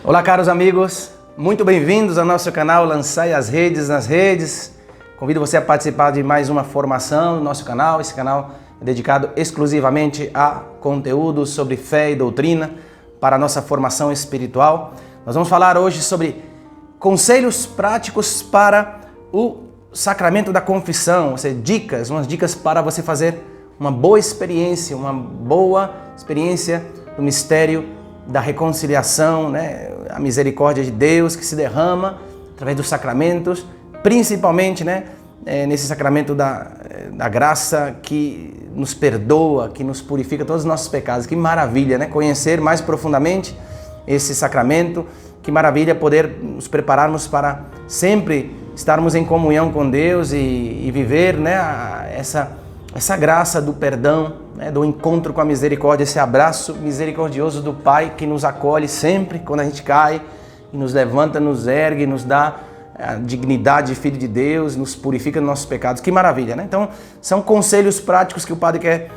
Olá, caros amigos, muito bem-vindos ao nosso canal Lançai as Redes nas Redes. Convido você a participar de mais uma formação no nosso canal. Esse canal é dedicado exclusivamente a conteúdos sobre fé e doutrina para a nossa formação espiritual. Nós vamos falar hoje sobre conselhos práticos para o sacramento da confissão, ou seja, umas dicas para você fazer uma boa experiência do mistério da reconciliação, né? A misericórdia de Deus que se derrama através dos sacramentos, principalmente, né? Nesse sacramento da graça que nos perdoa, que nos purifica todos os nossos pecados. Que maravilha, né? Conhecer mais profundamente esse sacramento. Que maravilha poder nos prepararmos para sempre estarmos em comunhão com Deus e viver, né? Essa graça do perdão, né, do encontro com a misericórdia, esse abraço misericordioso do Pai que nos acolhe sempre quando a gente cai, e nos levanta, nos ergue, nos dá a dignidade de filho de Deus, nos purifica dos nossos pecados. Que maravilha, né? Então, são conselhos práticos que o Padre quer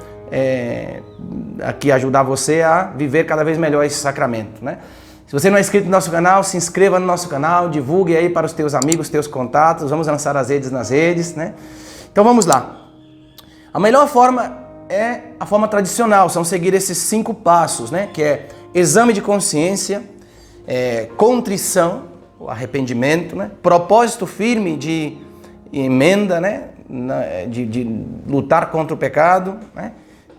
aqui ajudar você a viver cada vez melhor esse sacramento, né? Se você não é inscrito no nosso canal, se inscreva no nosso canal, divulgue aí para os teus amigos, teus contatos. Vamos lançar as redes nas redes, né? Então vamos lá. A melhor forma é a forma tradicional, são seguir esses 5 passos, né? Que é exame de consciência, contrição, o arrependimento, né? Propósito firme de emenda, né? De lutar contra o pecado, né?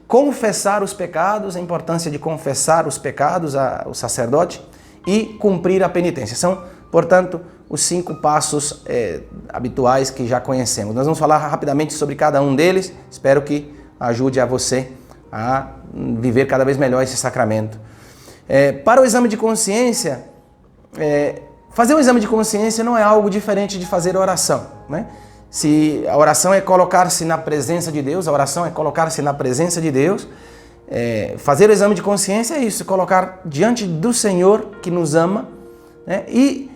Confessar os pecados, a importância de confessar os pecados ao sacerdote e cumprir a penitência. São, portanto, os 5 passos habituais que já conhecemos. Nós vamos falar rapidamente sobre cada um deles. Espero que ajude a você a viver cada vez melhor esse sacramento. Para o exame de consciência, fazer o exame de consciência não é algo diferente de fazer oração, né? Se a oração é colocar-se na presença de Deus, fazer o exame de consciência é isso, colocar diante do Senhor que nos ama, né? E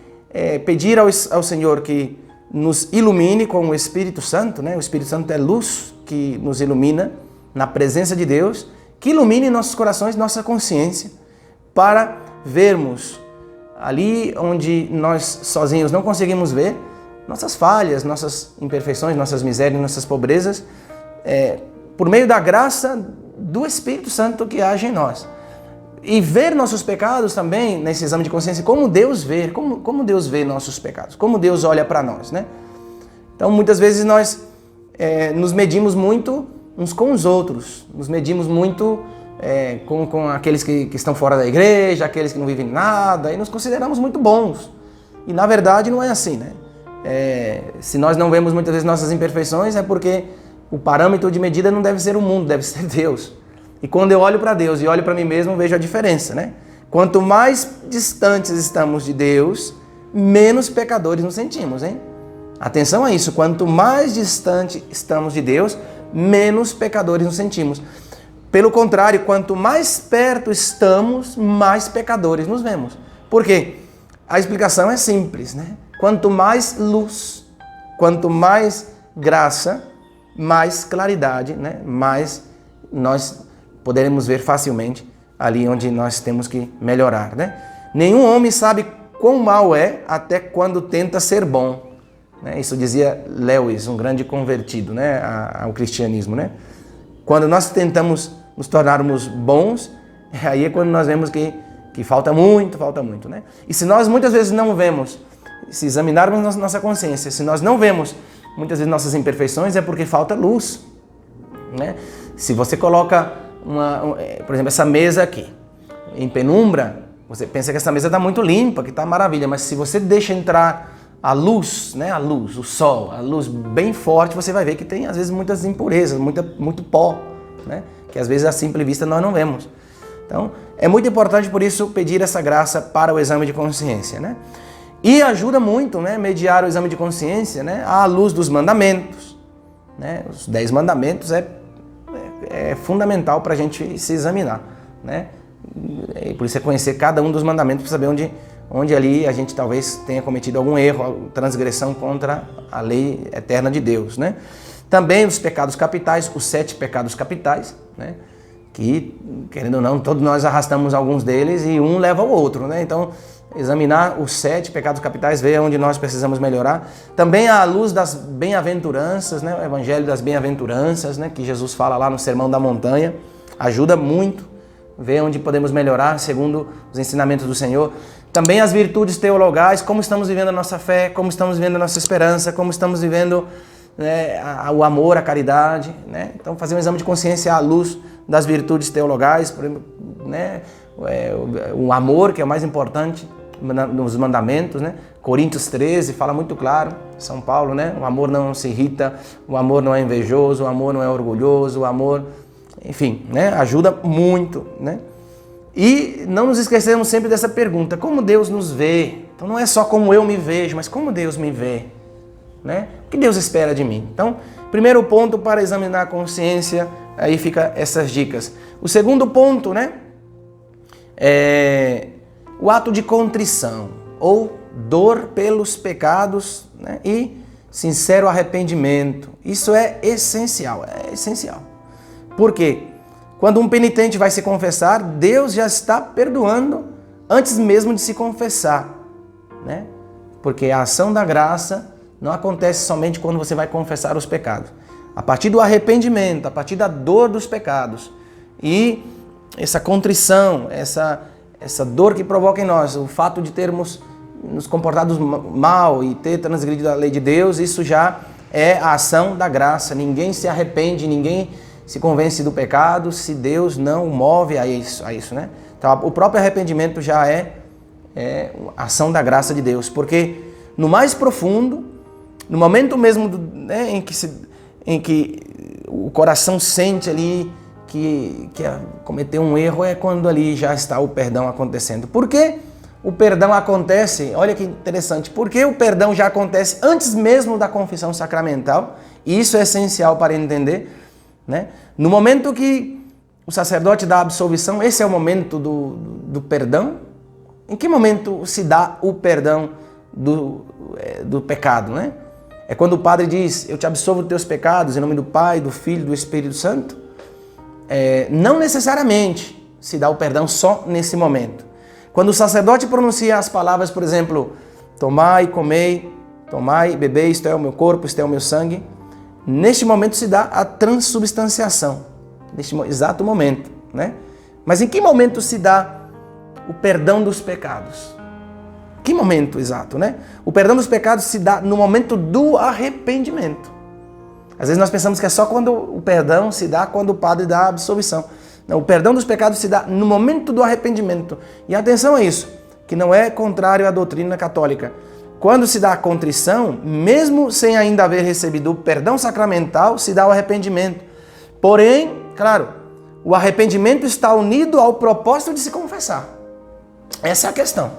pedir ao Senhor que nos ilumine com o Espírito Santo, né? O Espírito Santo é luz que nos ilumina na presença de Deus, que ilumine nossos corações, nossa consciência, para vermos ali onde nós sozinhos não conseguimos ver, nossas falhas, nossas imperfeições, nossas misérias, nossas pobrezas, por meio da graça do Espírito Santo que age em nós. E ver nossos pecados também, nesse exame de consciência, como Deus vê, como Deus vê nossos pecados, como Deus olha para nós, né? Então, muitas vezes nós nos medimos muito uns com os outros, nos medimos muito com aqueles que estão fora da igreja, aqueles que não vivem nada, e nos consideramos muito bons. E, na verdade, não é assim, né? Se nós não vemos muitas vezes nossas imperfeições, é porque o parâmetro de medida não deve ser o mundo, deve ser Deus. E quando eu olho para Deus e olho para mim mesmo, vejo a diferença, né? Quanto mais distantes estamos de Deus, menos pecadores nos sentimos, hein? Atenção a isso, quanto mais distante estamos de Deus, menos pecadores nos sentimos. Pelo contrário, quanto mais perto estamos, mais pecadores nos vemos. Por quê? A explicação é simples, né? Quanto mais luz, quanto mais graça, mais claridade, né? Mais nós poderemos ver facilmente ali onde nós temos que melhorar, né? Nenhum homem sabe quão mal é até quando tenta ser bom, né? Isso dizia Lewis, um grande convertido, né, ao cristianismo, né? Quando nós tentamos nos tornarmos bons, aí é quando nós vemos que falta muito, né? E se nós muitas vezes não vemos, se examinarmos nossa consciência, se nós não vemos muitas vezes nossas imperfeições, é porque falta luz, né? Se você coloca por exemplo, essa mesa aqui em penumbra, você pensa que essa mesa está muito limpa, que está maravilha, mas se você deixa entrar a luz, né? O sol, a luz bem forte, você vai ver que tem às vezes muitas impurezas, muito pó, né? Que às vezes à simples vista nós não vemos. Então, é muito importante por isso pedir essa graça para o exame de consciência, né? E ajuda muito, né, mediar o exame de consciência, né, à luz dos mandamentos, né? Os 10 mandamentos é fundamental para a gente se examinar, né? E por isso é conhecer cada um dos mandamentos para saber onde ali a gente talvez tenha cometido algum erro, transgressão contra a lei eterna de Deus, né? Também os pecados capitais, os 7 pecados capitais, né? Que, querendo ou não, todos nós arrastamos alguns deles e um leva ao outro, né? Então, examinar os 7 pecados capitais, ver onde nós precisamos melhorar. Também à luz das bem-aventuranças, né? O Evangelho das bem-aventuranças, né? Que Jesus fala lá no Sermão da Montanha, ajuda muito ver onde podemos melhorar segundo os ensinamentos do Senhor. Também as virtudes teologais, como estamos vivendo a nossa fé, como estamos vivendo a nossa esperança, como estamos vivendo, né, o amor, a caridade, né? Então fazer um exame de consciência à luz das virtudes teologais, por exemplo, né? O amor, que é o mais importante nos mandamentos, né? Coríntios 13 fala muito claro, São Paulo, né? O amor não se irrita, o amor não é invejoso, o amor não é orgulhoso, o amor, enfim, né? Ajuda muito, né? E não nos esquecemos sempre dessa pergunta, como Deus nos vê? Então não é só como eu me vejo, mas como Deus me vê, né? O que Deus espera de mim? Então, primeiro ponto para examinar a consciência, aí fica essas dicas. O segundo ponto, né? É o ato de contrição, ou dor pelos pecados, né? E sincero arrependimento. Isso é essencial, Por quê? Quando um penitente vai se confessar, Deus já está perdoando antes mesmo de se confessar, né? Porque a ação da graça não acontece somente quando você vai confessar os pecados. A partir do arrependimento, a partir da dor dos pecados e essa contrição, essa dor que provoca em nós, o fato de termos nos comportado mal e ter transgredido a lei de Deus, isso já é a ação da graça. Ninguém se arrepende, ninguém se convence do pecado se Deus não move a isso, né? Então, o próprio arrependimento já é ação da graça de Deus, porque no mais profundo, no momento mesmo né, em que o coração sente ali que cometeu um erro, é quando ali já está o perdão acontecendo. Por que o perdão acontece? Olha que interessante, porque o perdão já acontece antes mesmo da confissão sacramental, e isso é essencial para entender, né? No momento que o sacerdote dá a absolvição, esse é o momento do perdão. Em que momento se dá o perdão do pecado, né? É quando o padre diz, eu te absolvo dos teus pecados, em nome do Pai, do Filho e do Espírito Santo. Não necessariamente se dá o perdão só nesse momento. Quando o sacerdote pronuncia as palavras, por exemplo, tomai, comei, tomai, bebei, isto é o meu corpo, isto é o meu sangue, neste momento se dá a transubstanciação, neste exato momento, né? Mas em que momento se dá o perdão dos pecados? Que momento exato, né? O perdão dos pecados se dá no momento do arrependimento. Às vezes nós pensamos que é só quando o perdão se dá quando o padre dá a absolvição. Não, o perdão dos pecados se dá no momento do arrependimento. E atenção a isso, que não é contrário à doutrina católica. Quando se dá a contrição, mesmo sem ainda haver recebido o perdão sacramental, se dá o arrependimento. Porém, claro, o arrependimento está unido ao propósito de se confessar. Essa é a questão.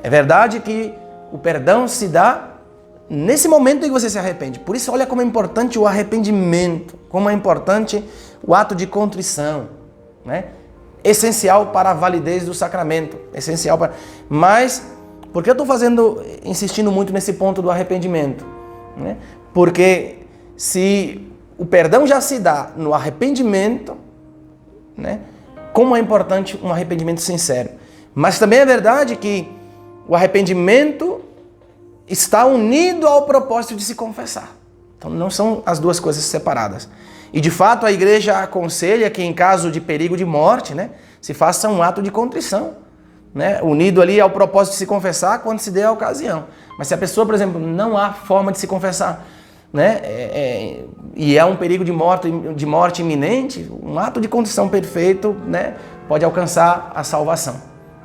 É verdade que o perdão se dá nesse momento em que você se arrepende. Por isso, olha como é importante o arrependimento, como é importante o ato de contrição, né? Essencial para a validez do sacramento, essencial para... Mas, por que eu estou insistindo muito nesse ponto do arrependimento, né? Porque se o perdão já se dá no arrependimento, né? Como é importante um arrependimento sincero. Mas também é verdade que o arrependimento está unido ao propósito de se confessar. Então não são as duas coisas separadas. E de fato a igreja aconselha que em caso de perigo de morte, né, se faça um ato de contrição, né, unido ali ao propósito de se confessar quando se dê a ocasião. Mas se a pessoa, por exemplo, não há forma de se confessar, né, e é um perigo de morte iminente, um ato de contrição perfeito, né, pode alcançar a salvação,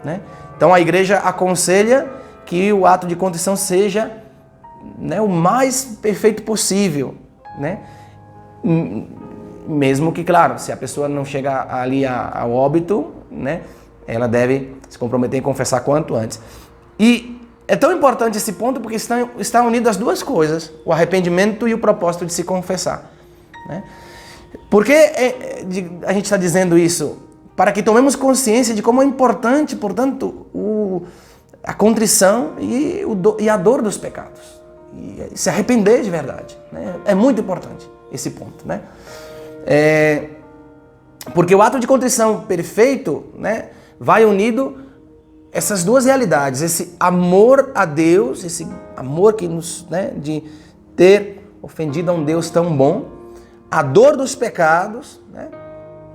né? Então a igreja aconselha que o ato de contrição seja, né, o mais perfeito possível, né? Mesmo que, claro, se a pessoa não chega ali ao óbito, né, ela deve se comprometer em confessar quanto antes. E é tão importante esse ponto porque estão unidas as duas coisas, o arrependimento e o propósito de se confessar, né? Por que a gente está dizendo isso? Para que tomemos consciência de como é importante, portanto, a contrição e a dor dos pecados. E se arrepender de verdade, né? É muito importante esse ponto, né? Porque o ato de contrição perfeito, né, vai unido essas duas realidades, esse amor a Deus, esse amor que nos, né, de ter ofendido a um Deus tão bom, a dor dos pecados, né,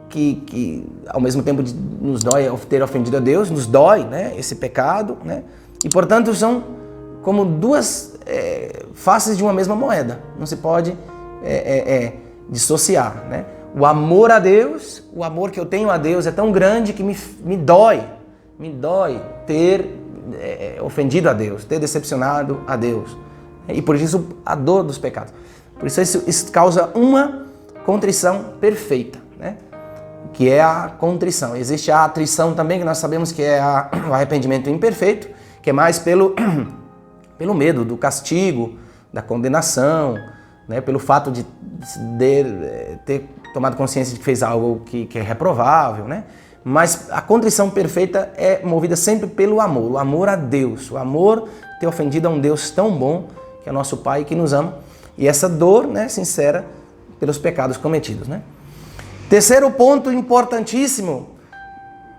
que ao mesmo tempo de nos dói ter ofendido a Deus, nos dói, né, esse pecado, né, e portanto são como duas faces de uma mesma moeda, não se pode dissociar, né? O amor a Deus, o amor que eu tenho a Deus é tão grande que me dói ter ofendido a Deus, ter decepcionado a Deus. E por isso a dor dos pecados. Por isso isso causa uma contrição perfeita, né? Que é a contrição. Existe a atrição também, que nós sabemos que é o arrependimento imperfeito, que é mais pelo medo do castigo, da condenação, né? Pelo fato de ter tomado consciência de que fez algo que é reprovável, né? Mas a contrição perfeita é movida sempre pelo amor, o amor a Deus, o amor ter ofendido a um Deus tão bom, que é nosso Pai e que nos ama, e essa dor, né, sincera pelos pecados cometidos, né? Terceiro ponto importantíssimo,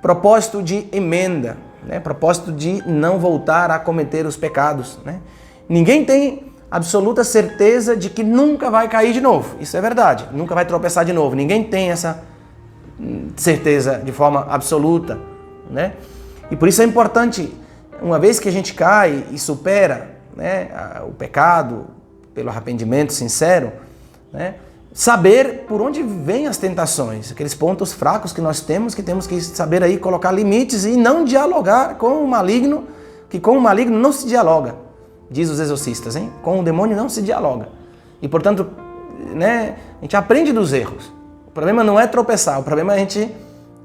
propósito de emenda, né? Propósito de não voltar a cometer os pecados, né? Ninguém tem absoluta certeza de que nunca vai cair de novo, isso é verdade, nunca vai tropeçar de novo, ninguém tem essa certeza de forma absoluta, né? E por isso é importante, uma vez que a gente cai e supera, né, o pecado pelo arrependimento sincero, né, saber por onde vêm as tentações, aqueles pontos fracos que nós temos que saber aí colocar limites e não dialogar com o maligno, que com o maligno não se dialoga, diz os exorcistas, hein? Com o demônio não se dialoga. E portanto, né, a gente aprende dos erros. O problema não é tropeçar, o problema é a gente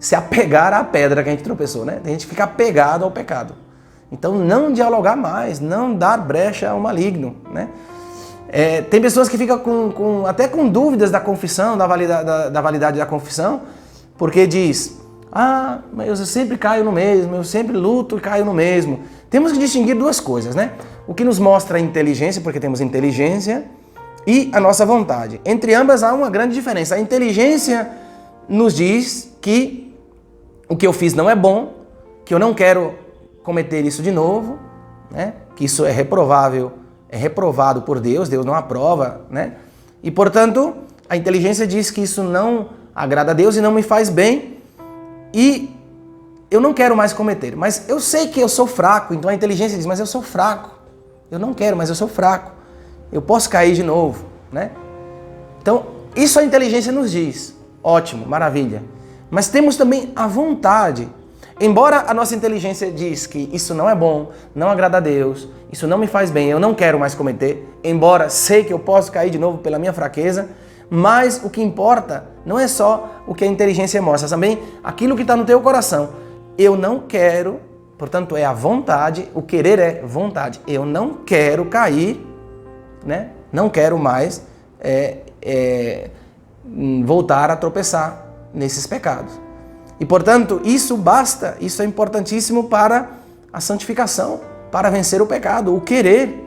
se apegar à pedra que a gente tropeçou, né? A gente fica apegado ao pecado. Então não dialogar mais, não dar brecha ao maligno, né? Tem pessoas que ficam até com dúvidas da confissão, da validade da confissão, porque diz, mas eu sempre caio no mesmo, eu sempre luto e caio no mesmo. Temos que distinguir duas coisas, né? O que nos mostra a inteligência, porque temos inteligência, e a nossa vontade. Entre ambas há uma grande diferença. A inteligência nos diz que o que eu fiz não é bom, que eu não quero cometer isso de novo, né? Que isso é reprovável, é reprovado por Deus, Deus não aprova, né? E portanto, a inteligência diz que isso não agrada a Deus e não me faz bem e eu não quero mais cometer. Mas eu sei que eu sou fraco, então a inteligência diz, mas eu sou fraco. Eu não quero, mas eu sou fraco. Eu posso cair de novo, né? Então, isso a inteligência nos diz. Ótimo, maravilha. Mas temos também a vontade. Embora a nossa inteligência diz que isso não é bom, não agrada a Deus, isso não me faz bem, eu não quero mais cometer, embora sei que eu posso cair de novo pela minha fraqueza, mas o que importa não é só o que a inteligência mostra, também aquilo que está no teu coração. Eu não quero, portanto é a vontade, o querer é vontade. Eu não quero cair, né? Não quero mais voltar a tropeçar nesses pecados. E portanto, isso basta, isso é importantíssimo para a santificação, para vencer o pecado, o querer.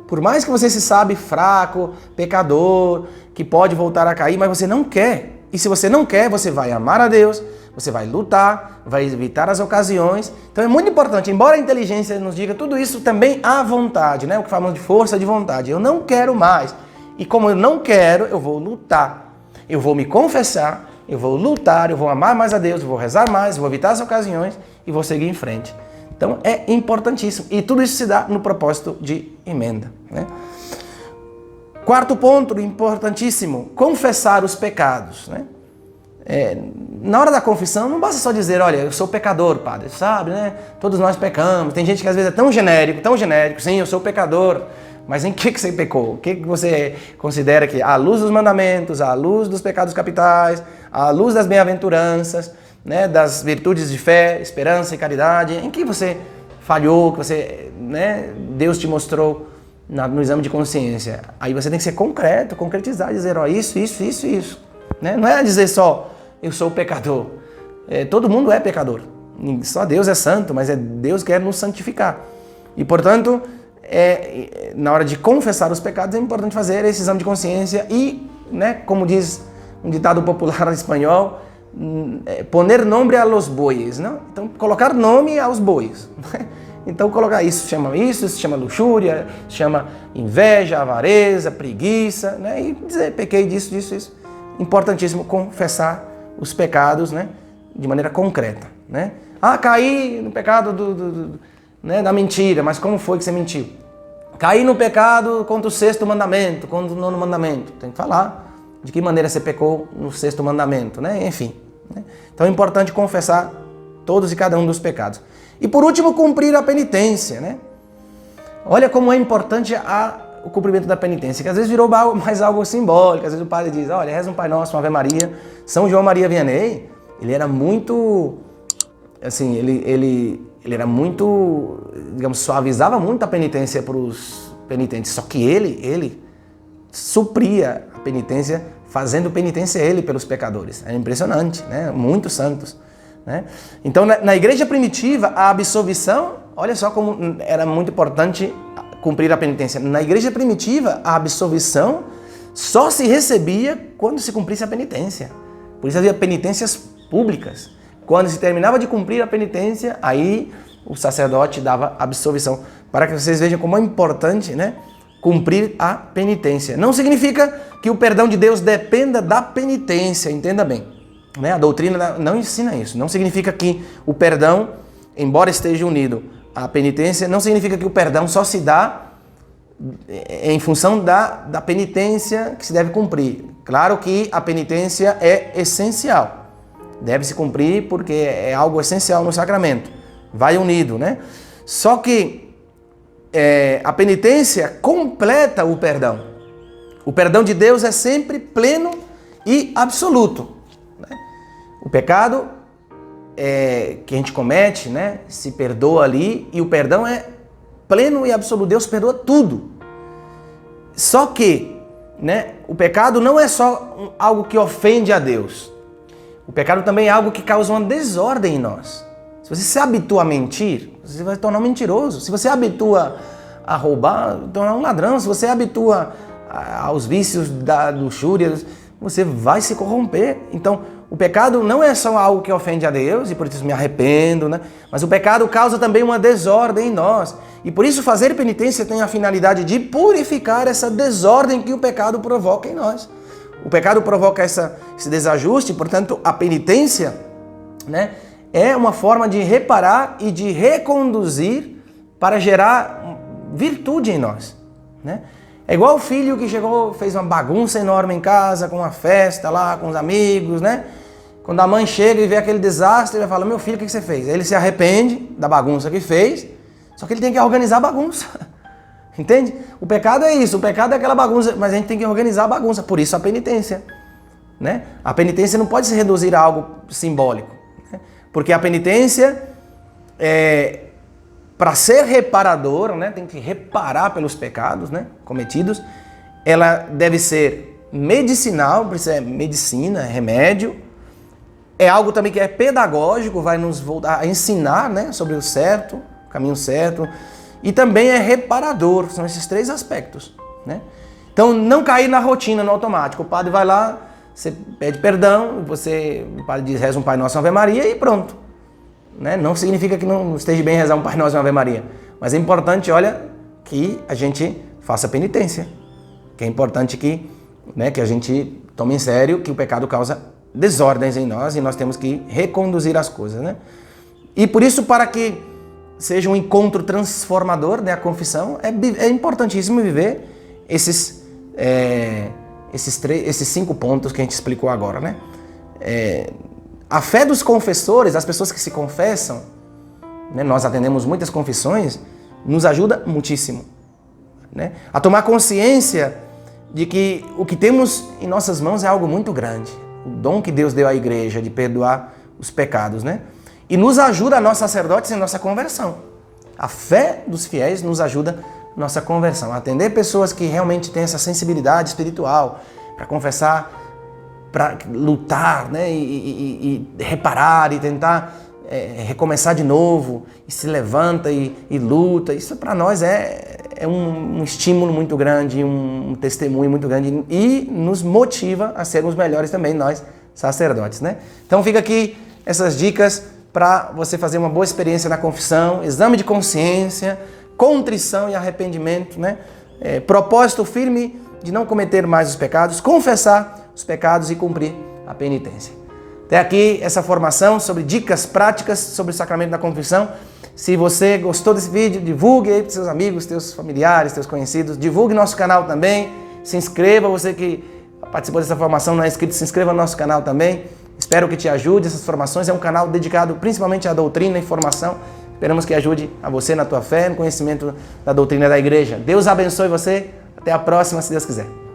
Por mais que você se sabe fraco, pecador, que pode voltar a cair, mas você não quer. E se você não quer, você vai amar a Deus, você vai lutar, vai evitar as ocasiões. Então é muito importante, embora a inteligência nos diga tudo isso, também há vontade, né? O que falamos de força de vontade. Eu não quero mais. E como eu não quero, eu vou lutar. Eu vou me confessar, eu vou lutar, eu vou amar mais a Deus, eu vou rezar mais, eu vou evitar as ocasiões e vou seguir em frente. Então é importantíssimo. E tudo isso se dá no propósito de emenda, né? Quarto ponto importantíssimo, confessar os pecados, né? Na hora da confissão, não basta só dizer, olha, eu sou pecador, padre, sabe, né? Todos nós pecamos. Tem gente que às vezes é tão genérico, sim, eu sou pecador. Mas em que você pecou? O que você considera que, à luz dos mandamentos, à luz dos pecados capitais, à luz das bem-aventuranças, né, das virtudes de fé, esperança e caridade, em que você falhou, que você, né, Deus te mostrou no exame de consciência? Aí você tem que ser concreto, concretizar, dizer, ó, isso, né? Não é dizer só, eu sou pecador. Todo mundo é pecador. Só Deus é santo, mas é Deus que quer nos santificar. E, portanto, na hora de confessar os pecados, é importante fazer esse exame de consciência e, né, como diz um ditado popular espanhol, poner nome a los bois, não? Então, colocar nome aos bois. Então, colocar isso se chama luxúria, se chama inveja, avareza, preguiça, né? E dizer, pequei disso, disso, isso. Importantíssimo confessar os pecados, né? De maneira concreta, né? Caí no pecado né, da mentira, mas como foi que você mentiu? Caí no pecado contra o 6º mandamento, contra o 9º mandamento. Tem que falar de que maneira você pecou no 6º mandamento, né? Enfim. Né? Então é importante confessar todos e cada um dos pecados. E por último, cumprir a penitência, né? Olha como é importante o cumprimento da penitência, que às vezes virou mais algo simbólico. Às vezes o padre diz, olha, reza um Pai Nosso, uma Ave Maria. São João Maria Vianney, ele era muito, assim, ele era muito, digamos, suavizava muito a penitência para os penitentes. Só que ele supria a penitência, fazendo penitência ele pelos pecadores. É impressionante, né? Muitos santos. Né? Então, na igreja primitiva, a absolvição, olha só como era muito importante cumprir a penitência. Na igreja primitiva, a absolvição só se recebia quando se cumprisse a penitência. Por isso havia penitências públicas. Quando se terminava de cumprir a penitência, aí o sacerdote dava absolvição. Para que vocês vejam como é importante, né, cumprir a penitência. Não significa que o perdão de Deus dependa da penitência, entenda bem. Né? A doutrina não ensina isso. Não significa que o perdão, embora esteja unido à penitência, não significa que o perdão só se dá em função da penitência que se deve cumprir. Claro que a penitência é essencial. Deve se cumprir porque é algo essencial no sacramento. Vai unido, né? Só que a penitência completa o perdão. O perdão de Deus é sempre pleno e absoluto. O pecado que a gente comete, né, se perdoa ali, e o perdão é pleno e absoluto. Deus perdoa tudo. Só que, né, o pecado não é só algo que ofende a Deus. O pecado também é algo que causa uma desordem em nós. Se você se habitua a mentir, você vai se tornar um mentiroso. Se você habitua a roubar, tornar um ladrão. Se você habitua aos vícios da luxúria, você vai se corromper. Então, o pecado não é só algo que ofende a Deus, e por isso me arrependo, né? Mas o pecado causa também uma desordem em nós. E por isso fazer penitência tem a finalidade de purificar essa desordem que o pecado provoca em nós. O pecado provoca esse desajuste, portanto, a penitência, né, é uma forma de reparar e de reconduzir para gerar virtude em nós, né? É igual o filho que chegou, fez uma bagunça enorme em casa, com uma festa lá, com os amigos, né? Quando a mãe chega e vê aquele desastre, ele fala, meu filho, o que você fez? Aí ele se arrepende da bagunça que fez, só que ele tem que organizar a bagunça. Entende? O pecado é isso, o pecado é aquela bagunça, mas a gente tem que organizar a bagunça, por isso a penitência. Né? A penitência não pode se reduzir a algo simbólico, né? Porque a penitência para ser reparador, né, tem que reparar pelos pecados, né, cometidos. Ela deve ser medicinal, precisa é medicina, é remédio. É algo também que é pedagógico, vai nos voltar a ensinar, né, sobre o certo, o caminho certo. E também é reparador, são esses três aspectos, né? Então, não cair na rotina, no automático. O padre vai lá, você pede perdão, o padre diz, reza um Pai Nosso, uma Ave Maria e pronto. Né? Não significa que não esteja bem rezar um Pai Nosso e uma Ave Maria. Mas é importante, olha, que a gente faça penitência. Que é importante que a gente tome em sério que o pecado causa desordens em nós e nós temos que reconduzir as coisas, né? E por isso, para que seja um encontro transformador, né, a confissão, é importantíssimo viver esses 5 pontos que a gente explicou agora, né? A fé dos confessores, as pessoas que se confessam, né, nós atendemos muitas confissões, nos ajuda muitíssimo, né, a tomar consciência de que o que temos em nossas mãos é algo muito grande. O dom que Deus deu à igreja de perdoar os pecados, né? E nos ajuda, nós sacerdotes, em nossa conversão. A fé dos fiéis nos ajuda na nossa conversão. Atender pessoas que realmente têm essa sensibilidade espiritual para confessar, para lutar, né? E reparar e tentar recomeçar de novo, e se levanta e luta. Isso para nós é um estímulo muito grande, um testemunho muito grande e nos motiva a sermos melhores também, nós sacerdotes, né? Então fica aqui essas dicas para você fazer uma boa experiência na confissão, exame de consciência, contrição e arrependimento, né? Propósito firme de não cometer mais os pecados, confessar os pecados e cumprir a penitência. Até aqui essa formação sobre dicas práticas sobre o sacramento da confissão. Se você gostou desse vídeo, divulgue aí para seus amigos, seus familiares, seus conhecidos, divulgue nosso canal também, se inscreva, você que participou dessa formação, não é inscrito, se inscreva no nosso canal também. Espero que te ajude essas formações, é um canal dedicado principalmente à doutrina e formação. Esperamos que ajude a você na tua fé, no conhecimento da doutrina da igreja. Deus abençoe você, até a próxima, se Deus quiser.